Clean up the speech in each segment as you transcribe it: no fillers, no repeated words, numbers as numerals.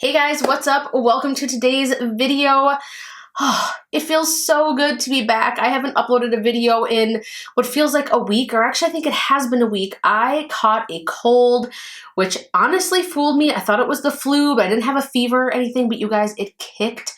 Hey guys, what's up? Welcome to today's video. Oh, it feels so good to be back. I haven't uploaded a video in what feels like a week, or actually I think it has been a week. I caught a cold, which honestly fooled me. I thought it was the flu, but I didn't have a fever or anything, but you guys, it kicked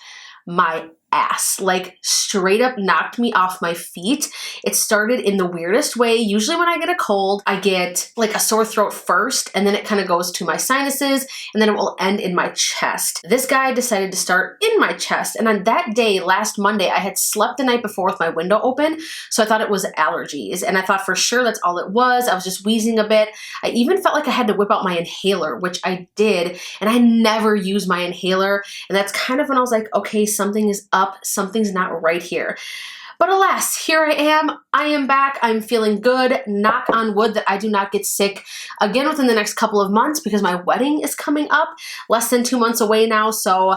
my ass. Like straight up knocked me off my feet. It started in the weirdest way. Usually when I get a cold, I get like a sore throat first, and then it kind of goes to my sinuses, and then it will end in my chest. This guy decided to start in my chest, and on that day, last Monday, I had slept the night before with my window open, so I thought it was allergies, and I thought for sure that's all it was. I was just wheezing a bit. I even felt like I had to whip out my inhaler, which I did, and I never use my inhaler, and that's kind of when I was like, okay, something is up. Something's not right here. But alas, here I am back, I'm feeling good, knock on wood that I do not get sick again within the next couple of months because my wedding is coming up, less than 2 months away now, so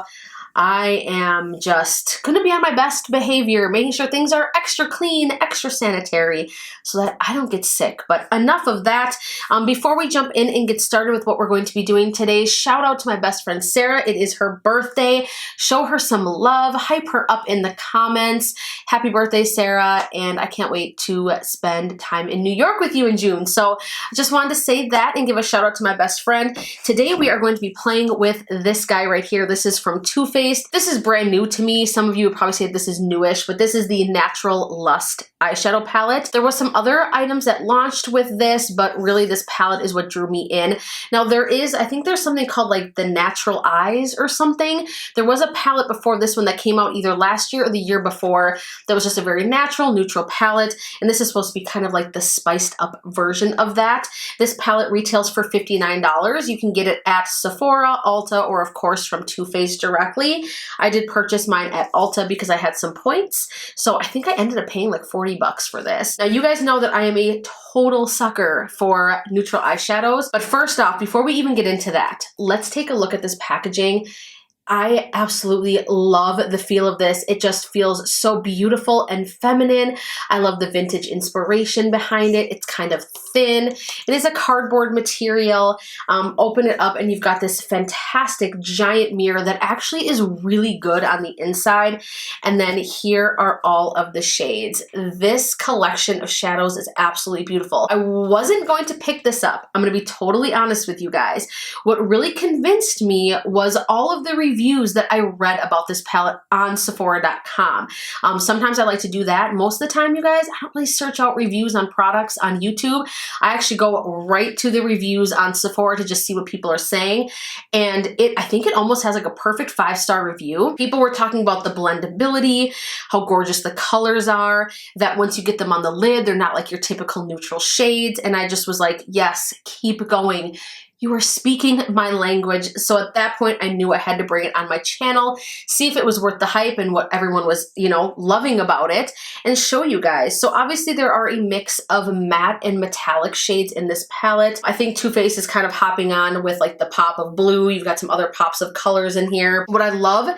I am just gonna be on my best behavior, making sure things are extra clean, extra sanitary, so that I don't get sick. But enough of that. Before we jump in and get started with what we're going to be doing today, shout out to my best friend Sarah. It is her birthday. Show her some love, hype her up in the comments. Happy birthday, Sarah, and I can't wait to spend time in New York with you in June. So I just wanted to say that and give a shout out to my best friend. Today we are going to be playing with this guy right here. This is from Too Faced. This is brand new to me. Some of you would probably say this is newish, but this is the Natural Lust eyeshadow palette. There was some other items that launched with this, but really this palette is what drew me in. Now there is, I think there's something called like the Natural Eyes or something. There was a palette before this one that came out either last year or the year before that was just a very natural, neutral palette, and this is supposed to be kind of like the spiced up version of that. This palette retails for $59. You can get it at Sephora, Ulta, or of course from Too Faced directly. I did purchase mine at Ulta because I had some points, so I think I ended up paying like 40 bucks for this. Now you guys know that I am a total sucker for neutral eyeshadows, but first off, before we even get into that, let's take a look at this packaging. I absolutely love the feel of this. It just feels so beautiful and feminine. I love the vintage inspiration behind it. It's kind of thin. It is a cardboard material. Open it up and you've got this fantastic giant mirror that actually is really good on the inside. And then here are all of the shades. This collection of shadows is absolutely beautiful. I wasn't going to pick this up. I'm going to be totally honest with you guys. What really convinced me was all of the reviews that I read about this palette on Sephora.com. Sometimes I like to do that. Most of the time, you guys, I don't really search out reviews on products on YouTube. I actually go right to the reviews on Sephora to just see what people are saying. And I think it almost has like a perfect 5-star review. People were talking about the blendability, how gorgeous the colors are, that once you get them on the lid, they're not like your typical neutral shades. And I just was like, yes, keep going. You are speaking my language. So at that point, I knew I had to bring it on my channel, see if it was worth the hype and what everyone was, you know, loving about it, and show you guys. So obviously there are a mix of matte and metallic shades in this palette. I think Too Faced is kind of hopping on with like the pop of blue. You've got some other pops of colors in here. What I love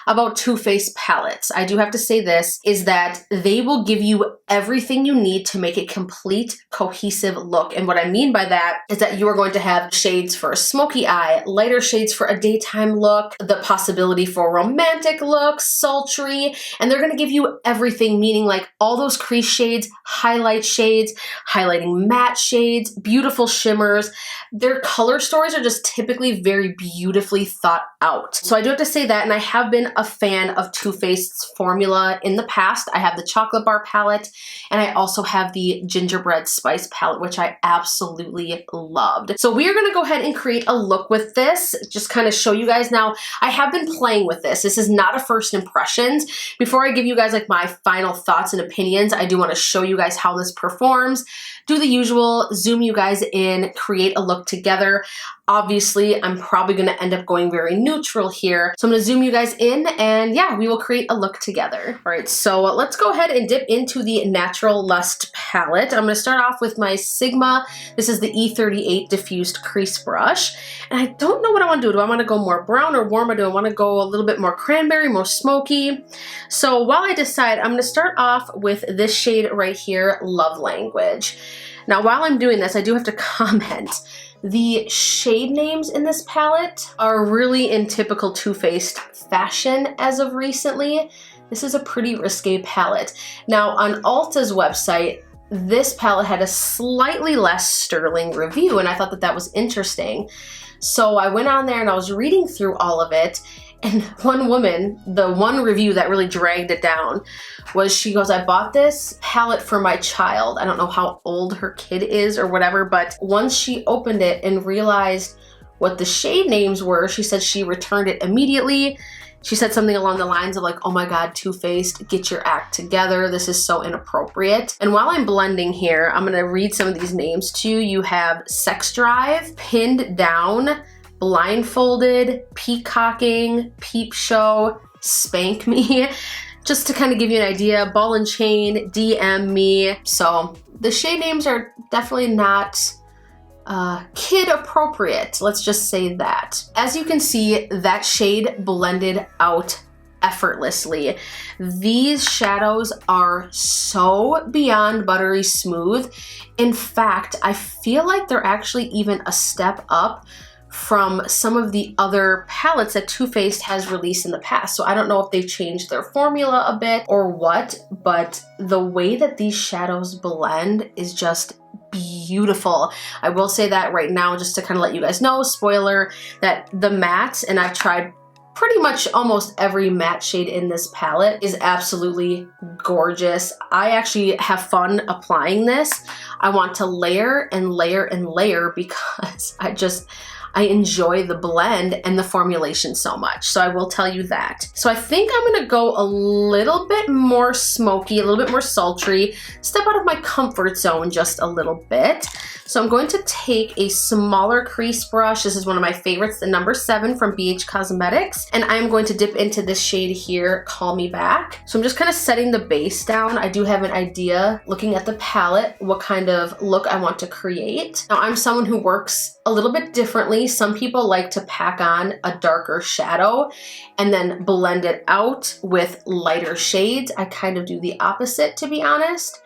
about Too Faced palettes, I do have to say this, is that they will give you everything you need to make a complete, cohesive look. And what I mean by that is that you are going to have shades for a smoky eye, lighter shades for a daytime look, the possibility for romantic looks, sultry, and they're going to give you everything, meaning like all those crease shades, highlight shades, highlighting matte shades, beautiful shimmers. Their color stories are just typically very beautifully thought out. So I do have to say that, and I have been a fan of Too Faced's formula in the past. I have the chocolate bar palette, and I also have the gingerbread spice palette, which I absolutely loved. So we are going to go ahead and create a look with this, just kind of show you guys. Now, I have been playing with this. This is not a first impressions. Before I give you guys like my final thoughts and opinions, I do want to show you guys how this performs. Do the usual, zoom you guys in, create a look together. Obviously, I'm probably going to end up going very neutral here. So I'm going to zoom you guys in and yeah, we will create a look together. All right, so let's go ahead and dip into the Natural Lust palette. I'm going to start off with my Sigma. This is the E38 diffused crease brush. And I don't know what I want to do. Do I want to go more brown or warm, or do I want to go a little bit more cranberry, more smoky? So while I decide, I'm going to start off with this shade right here, Love Language. Now, while I'm doing this, I do have to comment. The shade names in this palette are really in typical Too Faced fashion as of recently. This is a pretty risque palette. Now on Ulta's website, this palette had a slightly less sterling review, and I thought that that was interesting. So I went on there and I was reading through all of it, and one woman, the one review that really dragged it down was, she goes, I bought this palette for my child. I don't know how old her kid is or whatever, but once she opened it and realized what the shade names were, she said she returned it immediately. She said something along the lines of like, oh my God, Too Faced, get your act together. This is so inappropriate. And while I'm blending here, I'm gonna read some of these names to you. You have Sex Drive, Pinned Down, Blindfolded, Peacocking, Peep Show, Spank Me. Just to kind of give you an idea, Ball and Chain, DM Me. So the shade names are definitely not kid appropriate, let's just say that. As you can see, that shade blended out effortlessly. These shadows are so beyond buttery smooth. In fact, I feel like they're actually even a step up from some of the other palettes that Too Faced has released in the past. So I don't know if they've changed their formula a bit or what, but the way that these shadows blend is just beautiful. I will say that right now, just to kind of let you guys know, spoiler, that the mattes, and I've tried pretty much almost every matte shade in this palette, is absolutely gorgeous. I actually have fun applying this. I want to layer and layer and layer because I enjoy the blend and the formulation so much. So I will tell you that. So I think I'm gonna go a little bit more smoky, a little bit more sultry, step out of my comfort zone just a little bit. So I'm going to take a smaller crease brush. This is one of my favorites, the number 7 from BH Cosmetics. And I'm going to dip into this shade here, Call Me Back. So I'm just kind of setting the base down. I do have an idea, looking at the palette, what kind of look I want to create. Now I'm someone who works a little bit differently. Some people like to pack on a darker shadow and then blend it out with lighter shades. I kind of do the opposite, to be honest.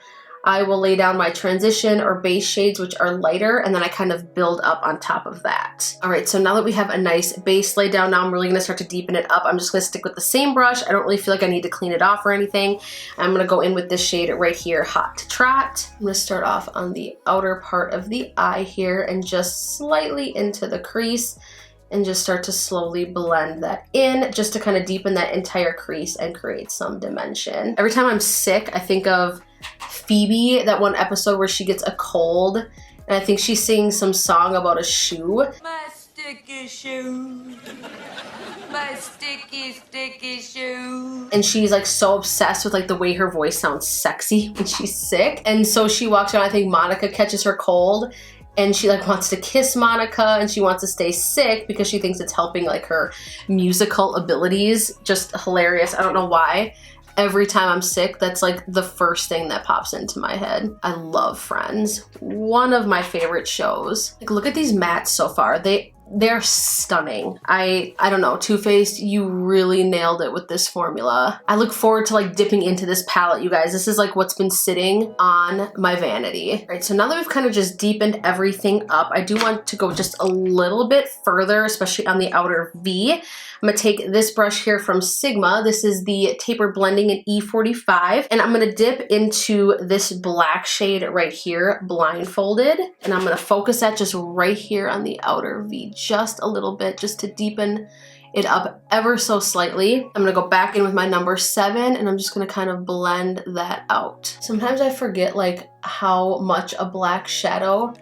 I will lay down my transition or base shades, which are lighter, and then I kind of build up on top of that. All right, so now that we have a nice base laid down, now I'm really gonna start to deepen it up. I'm just gonna stick with the same brush. I don't really feel like I need to clean it off or anything. I'm gonna go in with this shade right here, Hot to Trot. I'm gonna start off on the outer part of the eye here and just slightly into the crease, and just start to slowly blend that in, just to kind of deepen that entire crease and create some dimension. Every time I'm sick, I think of Phoebe, that one episode where she gets a cold, and I think she sings some song about a shoe. My sticky shoe. My sticky shoe. And she's like so obsessed with like the way her voice sounds sexy when she's sick. And so she walks around, I think Monica catches her cold, and she like wants to kiss Monica, and she wants to stay sick because she thinks it's helping like her musical abilities. Just hilarious. I don't know why. Every time I'm sick, that's like the first thing that pops into my head. I love Friends. One of my favorite shows. Like, look at these mattes so far. They're stunning. I don't know, Too Faced, you really nailed it with this formula. I look forward to like dipping into this palette, you guys. This is like what's been sitting on my vanity. All right, so now that we've kind of just deepened everything up, I do want to go just a little bit further, especially on the outer V. I'm gonna take this brush here from Sigma. This is the Taper Blending in E45, and I'm gonna dip into this black shade right here, Blindfolded, and I'm gonna focus that just right here on the outer V, just a little bit, just to deepen it up ever so slightly. I'm gonna go back in with my number 7, and I'm just gonna kind of blend that out. Sometimes I forget like how much a black shadow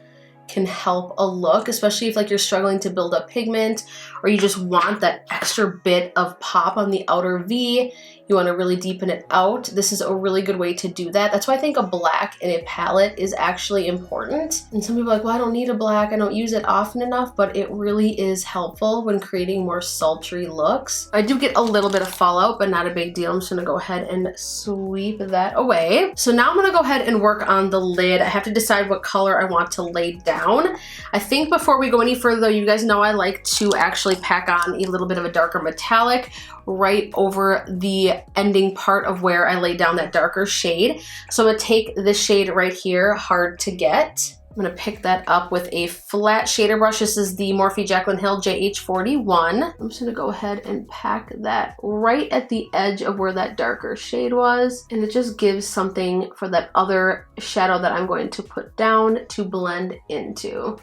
can help a look, especially if like you're struggling to build up pigment, or you just want that extra bit of pop on the outer V. You want to really deepen it out. This is a really good way to do that. That's why I think a black in a palette is actually important. And some people are like, well, I don't need a black, I don't use it often enough, but it really is helpful when creating more sultry looks. I do get a little bit of fallout, but not a big deal. I'm just gonna go ahead and sweep that away. So now I'm gonna go ahead and work on the lid. I have to decide what color I want to lay down. I think before we go any further though, you guys know I like to actually pack on a little bit of a darker metallic right over the ending part of where I laid down that darker shade. So I'm gonna take this shade right here, Hard to Get, I'm gonna pick that up with a flat shader brush. This is the Morphe Jaclyn Hill JH41. I'm just gonna go ahead and pack that right at the edge of where that darker shade was. And it just gives something for that other shadow that I'm going to put down to blend into.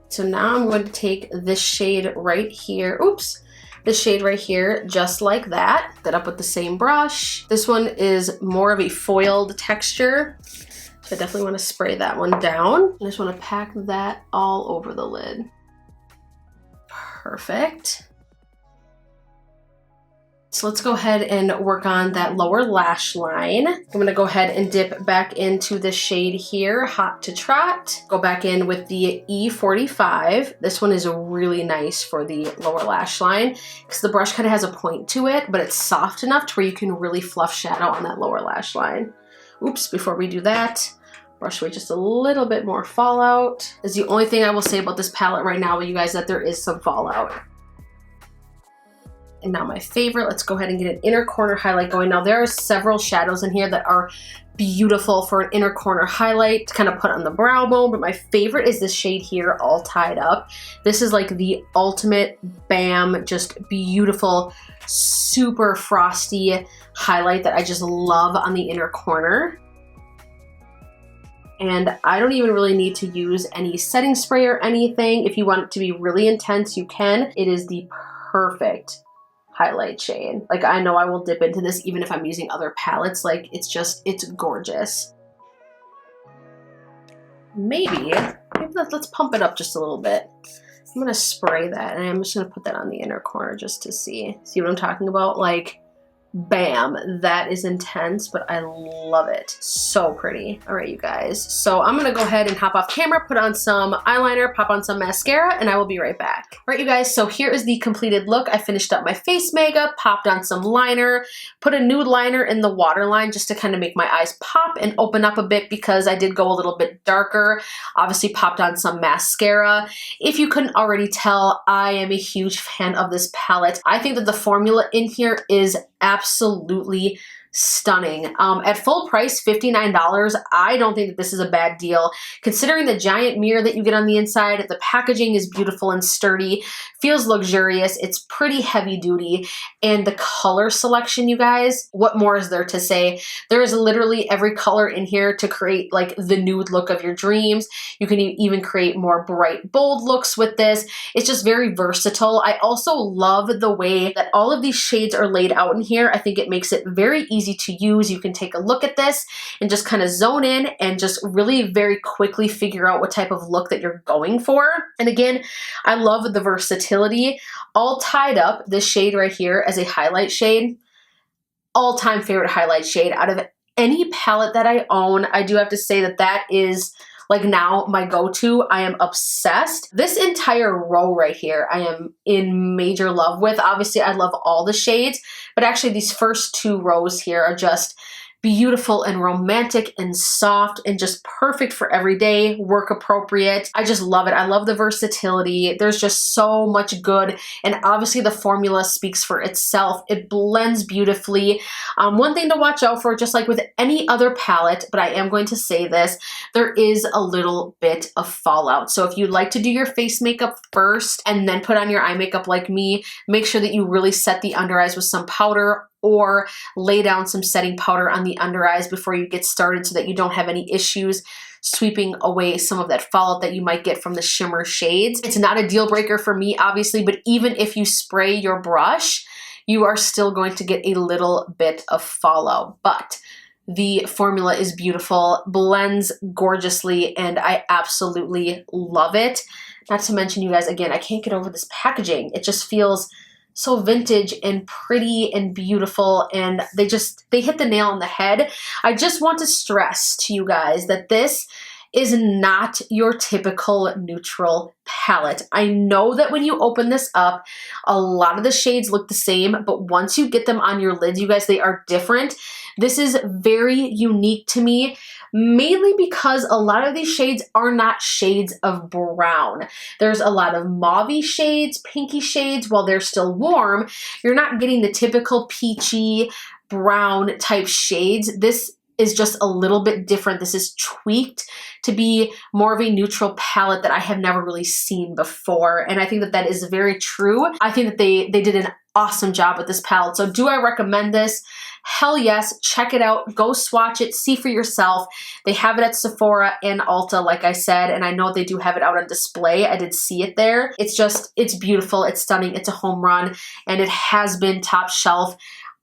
So now I'm going to take this shade right here. Oops. The shade right here, just like that. That up with the same brush. This one is more of a foiled texture. So I definitely want to spray that one down. I just want to pack that all over the lid. Perfect. So let's go ahead and work on that lower lash line. I'm going to go ahead and dip back into the shade here, Hot to Trot. Go back in with the E45. This one is really nice for the lower lash line because the brush kind of has a point to it, but it's soft enough to where you can really fluff shadow on that lower lash line. Oops, before we do that, brush away just a little bit more fallout. Is the only thing I will say about this palette right now with you guys, that there is some fallout. And now my favorite, let's go ahead and get an inner corner highlight going. Now there are several shadows in here that are beautiful for an inner corner highlight to kind of put on the brow bone, but my favorite is this shade here, All Tied Up. This is like the ultimate bam, just beautiful, super frosty highlight that I just love on the inner corner. And I don't even really need to use any setting spray or anything. If you want it to be really intense, you can. It is the perfect highlight shade. Like, I know I will dip into this even if I'm using other palettes. Like, it's gorgeous. Maybe let's pump it up just a little bit. I'm gonna spray that and I'm just gonna put that on the inner corner just to see what I'm talking about. Like, bam, that is intense, but I love it. So pretty. All right, you guys. So I'm gonna go ahead and hop off camera, put on some eyeliner, pop on some mascara, and I will be right back. All right, you guys, so here is the completed look. I finished up my face makeup, popped on some liner, put a nude liner in the waterline just to kind of make my eyes pop and open up a bit because I did go a little bit darker. Obviously popped on some mascara. If you couldn't already tell, I am a huge fan of this palette. I think that the formula in here is absolutely stunning. At full price, $59, I don't think that this is a bad deal. Considering the giant mirror that you get on the inside, the packaging is beautiful and sturdy, feels luxurious, it's pretty heavy duty, and the color selection, you guys, what more is there to say? There is literally every color in here to create like the nude look of your dreams. You can even create more bright, bold looks with this. It's just very versatile. I also love the way that all of these shades are laid out in here. I think it makes it very easy to use. You can take a look at this and just kind of zone in and just really very quickly figure out what type of look that you're going for. And again, I love the versatility. All Tied Up, this shade right here as a highlight shade, all-time favorite highlight shade out of any palette that I own. I do have to say that that is like now my go-to. I am obsessed. This entire row right here, I am in major love with. Obviously, I love all the shades, but actually these first two rows here are just beautiful and romantic and soft and just perfect for everyday, work appropriate. I just love it. I love the versatility. There's just so much good, and obviously the formula speaks for itself. It blends beautifully. One thing to watch out for, just like with any other palette, but I am going to say this, there is a little bit of fallout. So if you like to do your face makeup first and then put on your eye makeup like me, make sure that you really set the under eyes with some powder or lay down some setting powder on the under eyes before you get started so that you don't have any issues sweeping away some of that fallout that you might get from the shimmer shades. It's not a deal breaker for me, obviously, but even if you spray your brush, you are still going to get a little bit of fallout. But the formula is beautiful, blends gorgeously, and I absolutely love it. Not to mention, you guys, again, I can't get over this packaging. It just feels so vintage and pretty and beautiful, and they hit the nail on the head. I just want to stress to you guys that this is not your typical neutral palette. I know that when you open this up, a lot of the shades look the same, but once you get them on your lids, you guys, they are different. This is very unique to me, mainly because a lot of these shades are not shades of brown. There's a lot of mauve shades, pinky shades. While they're still warm, you're not getting the typical peachy brown type shades. This is just a little bit different. This is tweaked to be more of a neutral palette that I have never really seen before. And I think that that is very true. I think that they did an awesome job with this palette. So do I recommend this? Hell yes, check it out, go swatch it, see for yourself. They have it at Sephora and Ulta, like I said, and I know they do have it out on display. I did see it there. It's beautiful, it's stunning, it's a home run, and it has been top shelf.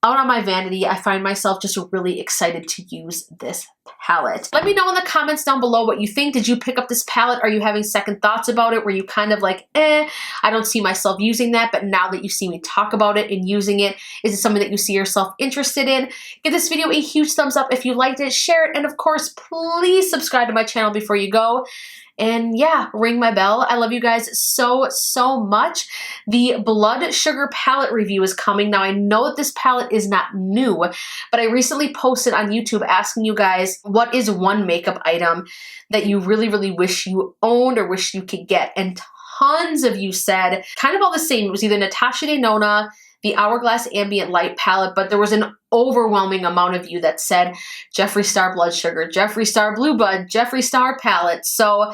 Out on my vanity, I find myself just really excited to use this palette. Let me know in the comments down below what you think. Did you pick up this palette? Are you having second thoughts about it? Were you kind of like, I don't see myself using that, but now that you see me talk about it and using it, is it something that you see yourself interested in? Give this video a huge thumbs up if you liked it, share it, and of course, please subscribe to my channel before you go. And yeah, ring my bell. I love you guys so, so much. The Blood Sugar palette review is coming. Now, I know that this palette is not new, but I recently posted on YouTube asking you guys, what is one makeup item that you really, really wish you owned or wish you could get? And tons of you said kind of all the same. It was either Natasha Denona, the Hourglass Ambient Light palette, but there was an overwhelming amount of you that said Jeffree Star Blood Sugar, Jeffree Star Blue Bud, Jeffree Star palette. So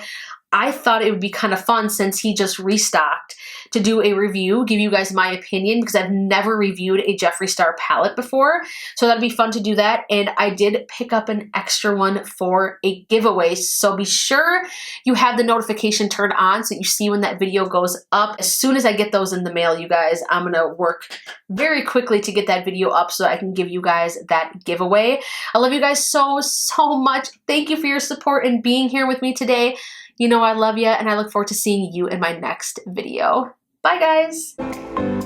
I thought it would be kind of fun, since he just restocked, to do a review, give you guys my opinion, because I've never reviewed a Jeffree Star palette before. So that'd be fun to do that. And I did pick up an extra one for a giveaway. So be sure you have the notification turned on so you see when that video goes up. As soon as I get those in the mail, you guys, I'm gonna work very quickly to get that video up so I can give you guys that giveaway. I love you guys so, so much. Thank you for your support and being here with me today. You know I love you, and I look forward to seeing you in my next video. Bye, guys.